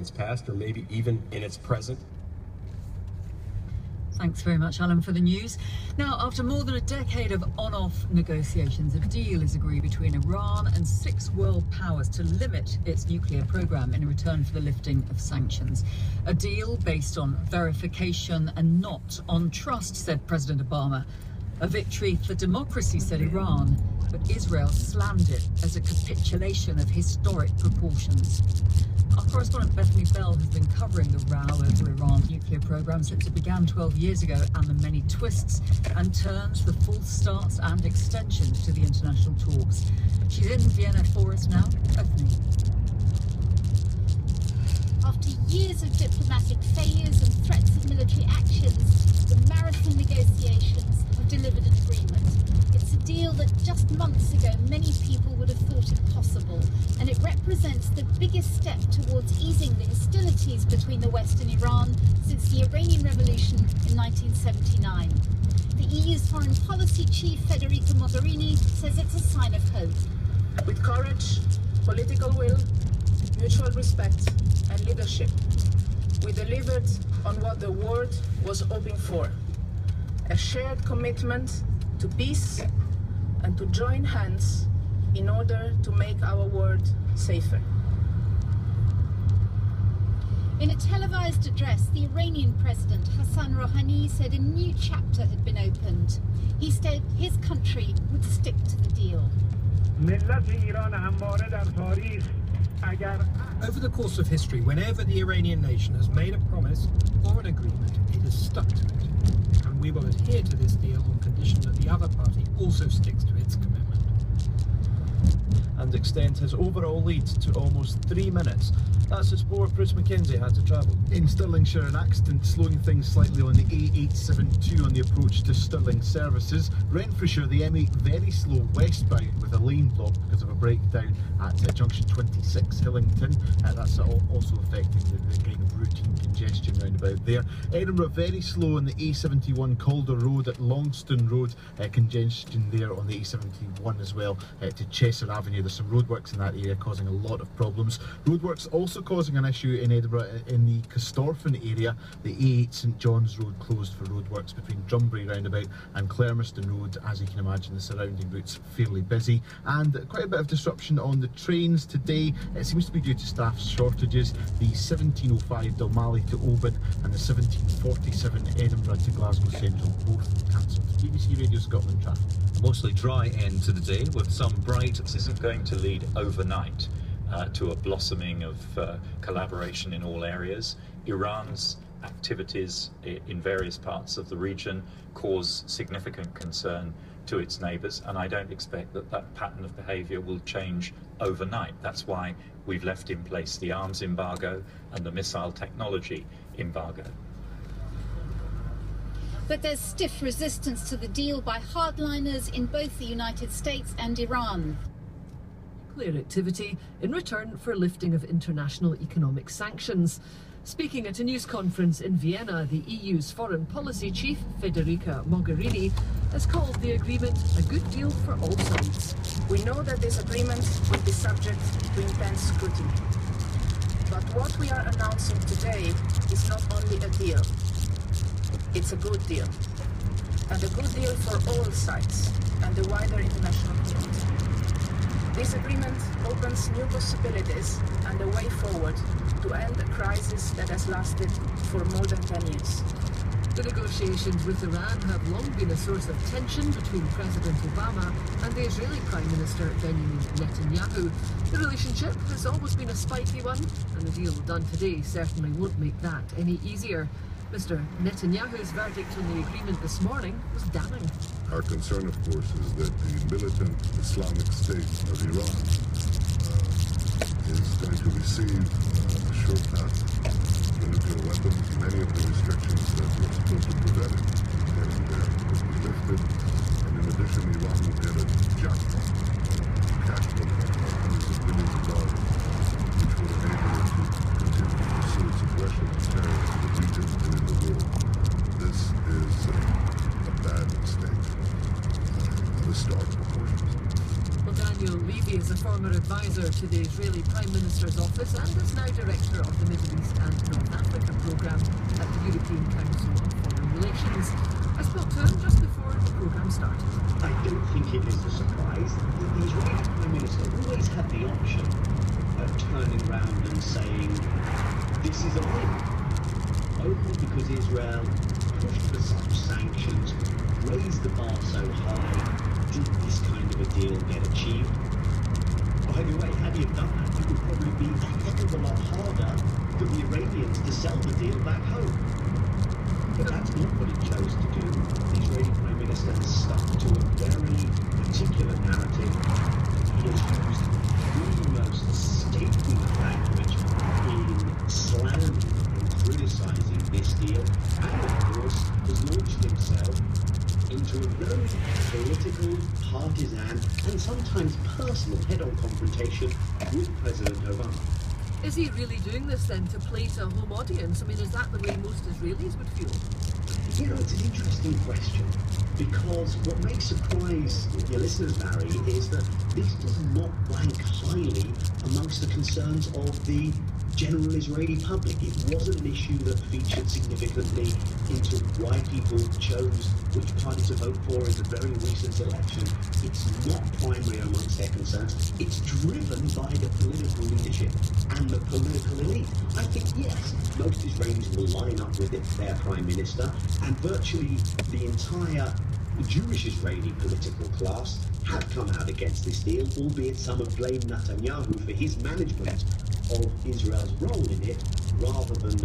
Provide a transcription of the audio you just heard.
its past or maybe even in its present. Thanks very much, Alan, for the news. Now, after more than a decade of on-off negotiations, a deal is agreed between Iran and 6 world powers to limit its nuclear program in return for the lifting of sanctions. A deal based on verification and not on trust, said President Obama. A victory for democracy, said Iran, but Israel slammed it as a capitulation of historic proportions. Our correspondent Bethany Bell has been covering the row over Iran's nuclear program since it began 12 years ago, and the many twists and turns, the false starts and extensions to the international talks. She's in Vienna for us now. Bethany. After years of diplomatic failures and threats of military actions, the marathon negotiations have delivered an agreement. It's a deal that just months ago many people would have thought impossible, and it represents the biggest step towards easing the hostilities between the West and Iran since the Iranian Revolution in 1979. The EU's foreign policy chief, Federica Mogherini, says it's a sign of hope. With courage, political will, mutual respect and leadership, we delivered on what the world was hoping for: a shared commitment to peace and to join hands in order to make our world safer. In a televised address, the Iranian President Hassan Rouhani said a new chapter had been opened. He said his country would stick to the deal. Over the course of history, whenever the Iranian nation has made a promise or an agreement, it has stuck to it. And we will adhere to this deal on condition that the other party also sticks to its commitment. And extend his overall lead to almost 3 minutes. That's as more Bruce Mackenzie had to travel. In Stirlingshire, an accident slowing things slightly on the A872 on the approach to Stirling services. Renfrewshire, the M8 very slow westbound with a lane block because of a breakdown at junction 26 Hillington. That's also affecting the kind of routine congestion roundabout there. Edinburgh very slow on the A71 Calder Road at Longston Road. Congestion there on the A71 as well to Chesser Avenue. There's some roadworks in that area causing a lot of problems. Roadworks also causing an issue in Edinburgh in the Castorphine area. The A8 St John's Road closed for roadworks between Drumbury roundabout and Clermiston Road. As you can imagine, the surrounding routes fairly busy, and quite a bit of disruption on the trains today. It seems to be due to staff shortages. The 1705 Dalmally to Oban and the 1747 Edinburgh to Glasgow Central both cancelled. BBC Radio Scotland traffic. Mostly dry end to the day with some bright. This isn't going to lead overnight to a blossoming of collaboration in all areas. Iran's activities in various parts of the region cause significant concern to its neighbours, and I don't expect that that pattern of behaviour will change overnight. That's why we've left in place the arms embargo and the missile technology embargo. But there's stiff resistance to the deal by hardliners in both the United States and Iran. Nuclear activity in return for lifting of international economic sanctions. Speaking at a news conference in Vienna, the EU's foreign policy chief, Federica Mogherini, has called the agreement a good deal for all sides. We know that this agreement will be subject to intense scrutiny. But what we are announcing today is not only a deal, it's a good deal. And a good deal for all sides and the wider international community. This agreement opens new possibilities and a way forward to end a crisis that has lasted for more than 10 years. The negotiations with Iran have long been a source of tension between President Obama and the Israeli Prime Minister Benjamin Netanyahu. The relationship has always been a spiky one, and the deal done today certainly won't make that any easier. Mr. Netanyahu's verdict on the agreement this morning was damning. Our concern, of course, is that the militant Islamic State of Iran is going to receive a sure path to nuclear weapons. Many of the restrictions that were supposed to prevent it from getting there will be lifted. And in addition, Iran will get a jackpot cash flow of hundreds of billions of dollars, which will enable it to continue to pursue its aggression and terror in the region and in the world. This is a bad mistake of historic proportions. Well, Daniel Levy is a former advisor to the Israeli Prime Minister's office and is now director of the Middle East have the option of turning around and saying, this is a win, only because Israel pushed for such sanctions, raised the bar so high, did this kind of a deal get achieved? By the way, had he have done that, it would probably be a heck of a lot harder for the Iranians to sell the deal back home. But that's not what he chose to do. The Israeli Prime Minister has stuck to a very particular narrative. He has used the most scathing language in slandering and criticising this deal, and of course has launched himself into a very political, partisan, and sometimes personal head-on confrontation with President Obama. Is he really doing this then to play to a home audience? I mean, is that the way most Israelis would feel? You know, it's an interesting question, because what may surprise your listeners, Barry, is that this does not rank highly amongst the concerns of the general Israeli public. It wasn't an issue that featured significantly into why people chose which party to vote for in the very recent election. It's not primary amongst their concerns. It's driven by the political leadership and the political elite. I think, yes, most Israelis will line up with their prime minister, and virtually the entire Jewish Israeli political class have come out against this deal, albeit some have blamed Netanyahu for his management of Israel's role in it, rather than